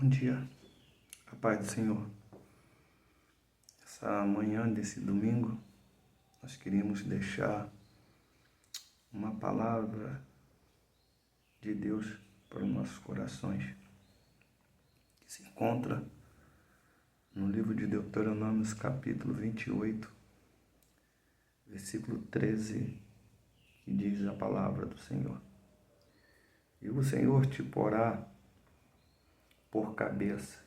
Bom dia, a paz do Senhor. Essa manhã desse domingo, nós queríamos deixar uma palavra de Deus para os nossos corações, que se encontra no livro de Deuteronômio, capítulo 28, versículo 13, que diz a palavra do Senhor. E o Senhor te porá por cabeça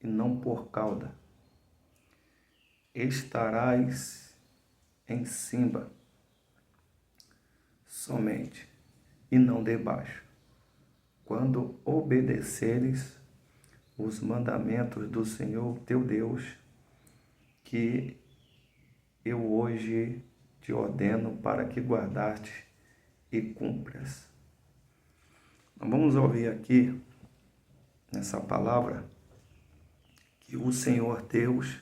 e não por cauda. Estarás em cima somente e não debaixo, quando obedeceres os mandamentos do Senhor teu Deus, que eu hoje te ordeno para que guardaste e cumpras. Nós vamos ouvir aqui, nessa palavra, que o Senhor Deus,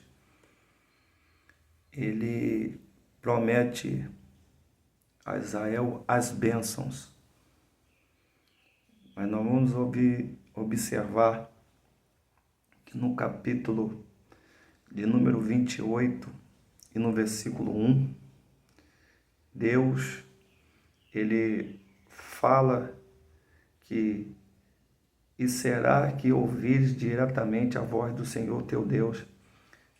Ele promete a Israel as bênçãos. Mas nós vamos observar que no capítulo de número 28 e no versículo 1, Deus, Ele fala que e será que ouvires diretamente a voz do Senhor teu Deus,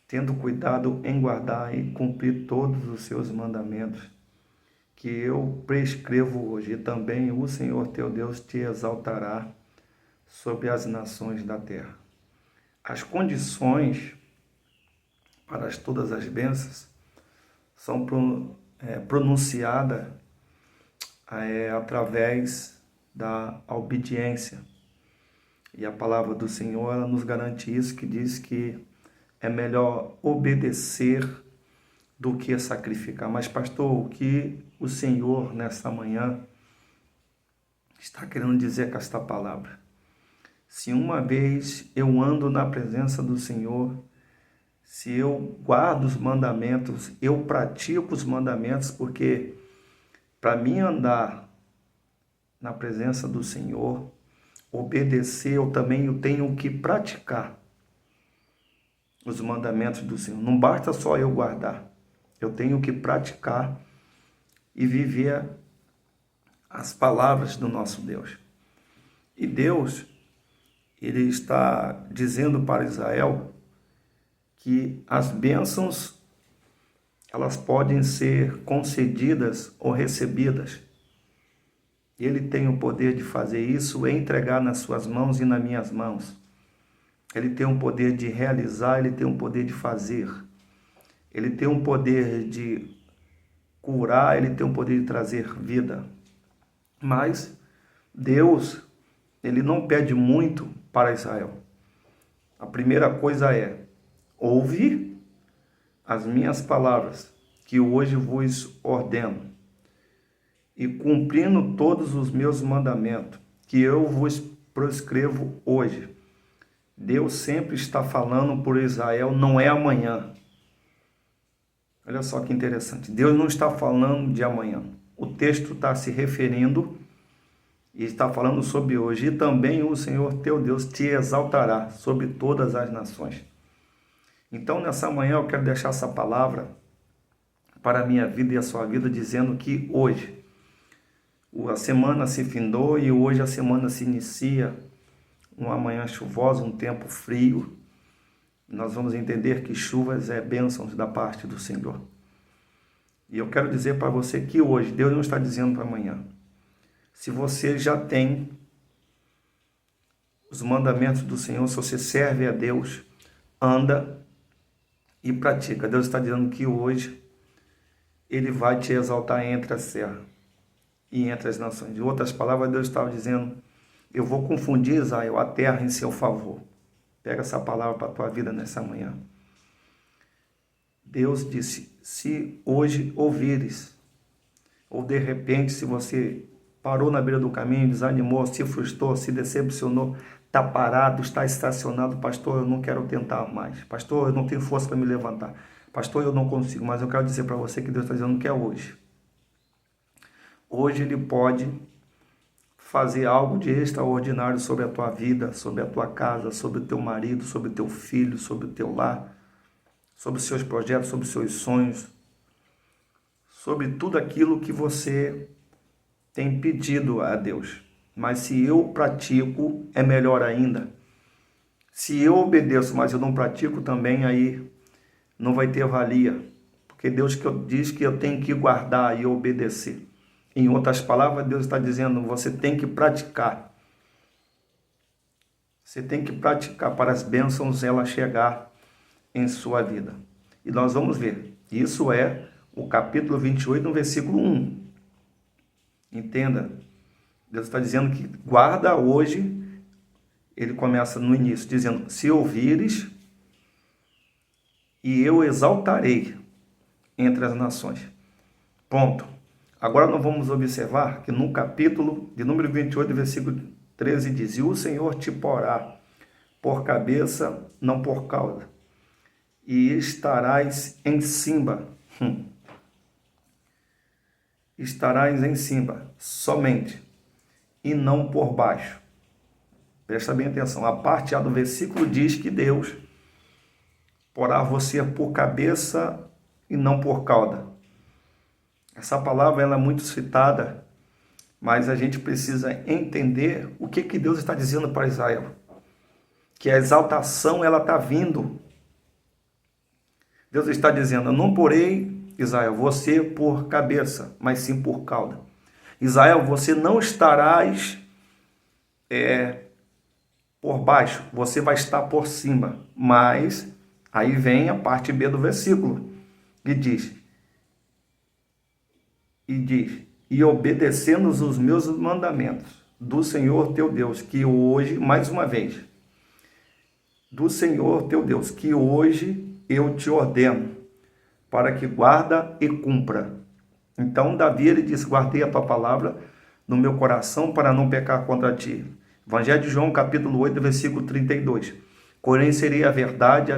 tendo cuidado em guardar e cumprir todos os seus mandamentos, que eu prescrevo hoje, e também o Senhor teu Deus te exaltará sobre as nações da terra. As condições para todas as bênçãos são pronunciadas através da obediência. E a palavra do Senhor, ela nos garante isso, que diz que é melhor obedecer do que sacrificar. Mas, pastor, o que o Senhor, nessa manhã, está querendo dizer com esta palavra? Se uma vez eu ando na presença do Senhor, se eu guardo os mandamentos, eu pratico os mandamentos, porque para mim andar na presença do Senhor, obedecer, eu também tenho que praticar os mandamentos do Senhor. Não basta só eu guardar, eu tenho que praticar e viver as palavras do nosso Deus. E Deus, Ele está dizendo para Israel que as bênçãos, elas podem ser concedidas ou recebidas. Ele tem o poder de fazer isso e entregar nas suas mãos e nas minhas mãos. Ele tem o poder de realizar, Ele tem o poder de fazer. Ele tem o poder de curar, Ele tem o poder de trazer vida. Mas Deus, Ele não pede muito para Israel. A primeira coisa é: ouve as minhas palavras, que hoje vos ordeno, e cumprindo todos os meus mandamentos, que eu vos prescrevo hoje. Deus sempre está falando por Israel, não é amanhã. Olha só que interessante. Deus não está falando de amanhã. O texto está se referindo e está falando sobre hoje. E também o Senhor teu Deus te exaltará sobre todas as nações. Então, nessa manhã, eu quero deixar essa palavra para a minha vida e a sua vida, dizendo que hoje a semana se findou e hoje a semana se inicia. Uma manhã chuvosa, um tempo frio. Nós vamos entender que chuvas é bênçãos da parte do Senhor. E eu quero dizer para você que hoje, Deus não está dizendo para amanhã. Se você já tem os mandamentos do Senhor, se você serve a Deus, anda e pratica. Deus está dizendo que hoje Ele vai te exaltar entre as terras e entre as nações. Em outras palavras, Deus estava dizendo: eu vou confundir, Israel, a terra em seu favor. Pega essa palavra para a tua vida nessa manhã. Deus disse: se hoje ouvires, ou de repente, se você parou na beira do caminho, desanimou, se frustrou, se decepcionou, está parado, está estacionado: pastor, eu não quero tentar mais. Pastor, eu não tenho força para me levantar. Pastor, eu não consigo. Mas eu quero dizer para você que Deus está dizendo que é hoje. Hoje Ele pode fazer algo de extraordinário sobre a tua vida, sobre a tua casa, sobre o teu marido, sobre o teu filho, sobre o teu lar, sobre os seus projetos, sobre os seus sonhos, sobre tudo aquilo que você tem pedido a Deus. Mas se eu pratico, é melhor ainda. Se eu obedeço, mas eu não pratico também, aí não vai ter valia. Porque Deus diz que eu tenho que guardar e obedecer. Em outras palavras, Deus está dizendo, você tem que praticar. Você tem que praticar para as bênçãos ela chegar em sua vida. E nós vamos ver. Isso é o capítulo 28, no versículo 1. Entenda. Deus está dizendo que guarda hoje. Ele começa no início dizendo, se ouvires, e eu exaltarei entre as nações. Ponto. Agora nós vamos observar que no capítulo de número 28, versículo 13, diz, e o Senhor te porá por cabeça, não por cauda, e estarás em cima. Estarás em cima somente, e não por baixo. Presta bem atenção. A parte A do versículo diz que Deus porá você por cabeça e não por cauda. Essa palavra ela é muito citada, mas a gente precisa entender o que Deus está dizendo para Israel. Que a exaltação ela está vindo. Deus está dizendo, eu não porei, Israel, você por cabeça, mas sim por cauda. Israel, você não estarás por baixo, você vai estar por cima. Mas, aí vem a parte B do versículo, que diz, e obedecendo os meus mandamentos do Senhor teu Deus, que hoje, mais uma vez, do Senhor teu Deus, que hoje eu te ordeno, para que guarda e cumpra. Então, Davi, ele disse, guardei a tua palavra no meu coração para não pecar contra ti. Evangelho de João, capítulo 8, versículo 32. Conhecerei a verdade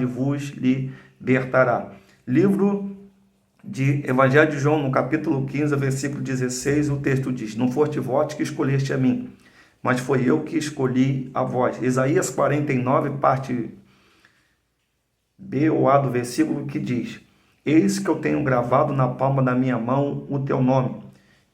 vos libertará. Livro de Evangelho de João, no capítulo 15, versículo 16, o texto diz, não foste vós que escolheste a mim, mas foi eu que escolhi a vós. Isaías 49, parte B ou A do versículo, que diz, eis que eu tenho gravado na palma da minha mão o teu nome,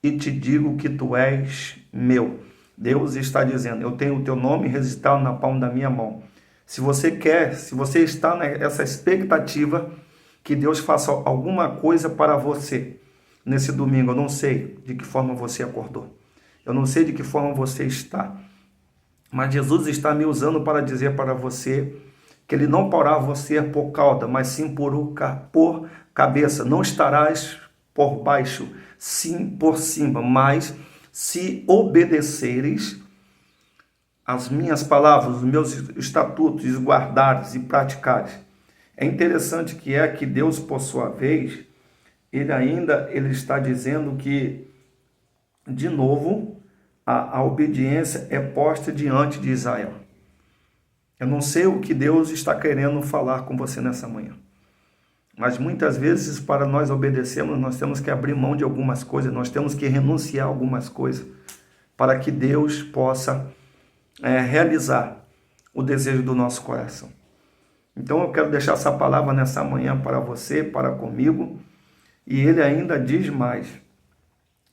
e te digo que tu és meu. Deus está dizendo, eu tenho o teu nome registrado na palma da minha mão. Se você quer, se você está nessa expectativa que Deus faça alguma coisa para você nesse domingo, eu não sei de que forma você acordou, eu não sei de que forma você está, mas Jesus está me usando para dizer para você que Ele não porá você por cauda, mas sim por cabeça. Não estarás por baixo, sim por cima, mas se obedeceres as minhas palavras, os meus estatutos, e guardares e praticares. É interessante que Deus, por sua vez, ele está dizendo que, de novo, a obediência é posta diante de Israel. Eu não sei o que Deus está querendo falar com você nessa manhã. Mas muitas vezes, para nós obedecermos, nós temos que abrir mão de algumas coisas, nós temos que renunciar a algumas coisas, para que Deus possa realizar o desejo do nosso coração. Então eu quero deixar essa palavra nessa manhã para você, para comigo, e ele ainda diz mais,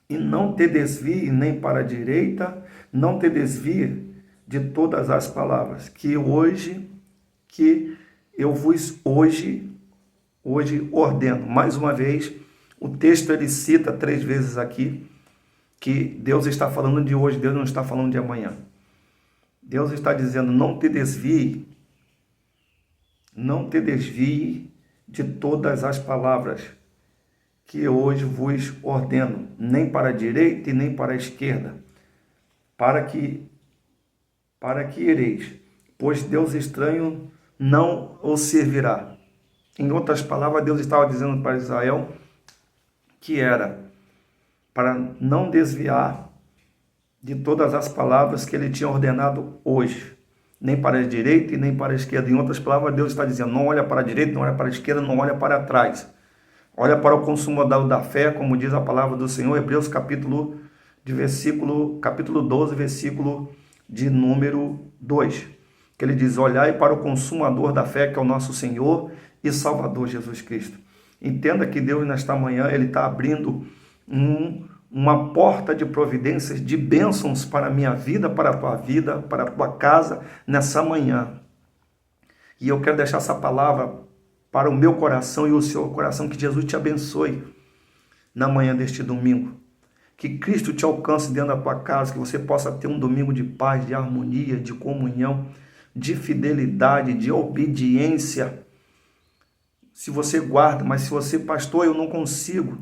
e não te desvie nem para a direita, não te desvie de todas as palavras, que eu vos hoje ordeno. Mais uma vez, o texto ele cita 3 vezes aqui, que Deus está falando de hoje, Deus não está falando de amanhã. Deus está dizendo, não te desvie de todas as palavras que hoje vos ordeno, nem para a direita e nem para a esquerda, para que ireis, pois Deus estranho não o servirá. Em outras palavras, Deus estava dizendo para Israel que era para não desviar de todas as palavras que ele tinha ordenado hoje, nem para a direita e nem para a esquerda. Em outras palavras, Deus está dizendo, não olha para a direita, não olha para a esquerda, não olha para trás. Olha para o consumador da fé, como diz a palavra do Senhor, Hebreus capítulo capítulo 12, versículo de número 2, que ele diz: olhai para o consumador da fé, que é o nosso Senhor e Salvador Jesus Cristo. Entenda que Deus, nesta manhã, ele está abrindo uma porta de providências, de bênçãos para a minha vida, para a tua vida, para a tua casa, nessa manhã. E eu quero deixar essa palavra para o meu coração e o seu coração, que Jesus te abençoe na manhã deste domingo. Que Cristo te alcance dentro da tua casa, que você possa ter um domingo de paz, de harmonia, de comunhão, de fidelidade, de obediência. Se você guarda, mas se você, pastor, eu não consigo,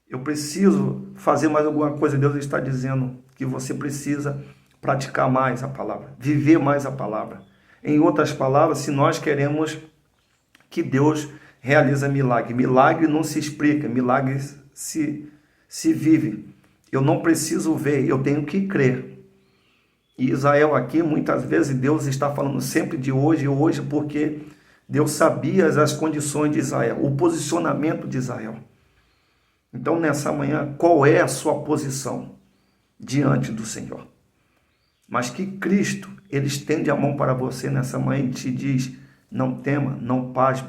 eu preciso fazer mais alguma coisa, Deus está dizendo que você precisa praticar mais a palavra, viver mais a palavra. Em outras palavras, se nós queremos que Deus realize milagre, milagre não se explica, milagre se vive. Eu não preciso ver, eu tenho que crer. E Israel aqui, muitas vezes, Deus está falando sempre de hoje, porque Deus sabia as condições de Israel, o posicionamento de Israel. Então, nessa manhã, qual é a sua posição diante do Senhor? Mas que Cristo, ele estende a mão para você nessa manhã e te diz: não tema, não pasme,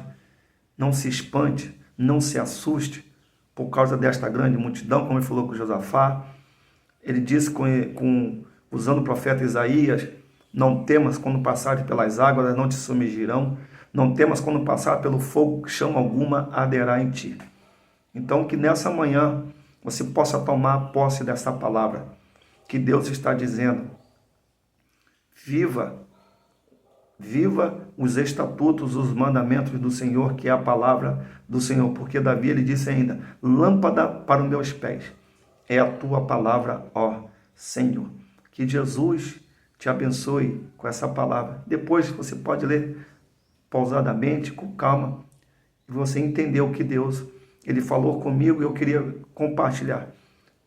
não se espante, não se assuste por causa desta grande multidão, como ele falou com Josafá. Ele disse, usando o profeta Isaías: não temas quando passares pelas águas, elas não te submergirão. Não temas quando passar pelo fogo, que chama alguma arderá em ti. Então, que nessa manhã você possa tomar posse dessa palavra, que Deus está dizendo. Viva os estatutos, os mandamentos do Senhor, que é a palavra do Senhor. Porque Davi, ele disse ainda: lâmpada para os meus pés é a tua palavra, ó Senhor. Que Jesus te abençoe com essa palavra. Depois você pode ler pausadamente, com calma, e você entendeu que Deus, ele falou comigo, e eu queria compartilhar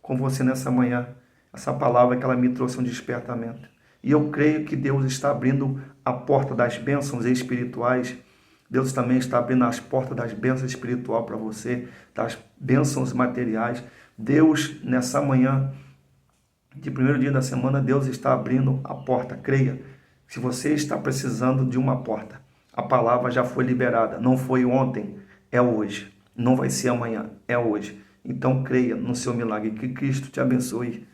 com você nessa manhã essa palavra, que ela me trouxe um despertamento. E eu creio que Deus está abrindo a porta das bênçãos espirituais. Deus também está abrindo as portas das bênçãos espirituais para você, das bênçãos materiais. Deus, nessa manhã de primeiro dia da semana, Deus está abrindo a porta. Creia, se você está precisando de uma porta, a palavra já foi liberada. Não foi ontem, é hoje. Não vai ser amanhã, é hoje. Então creia no seu milagre. Que Cristo te abençoe,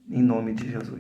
em nome de Jesus.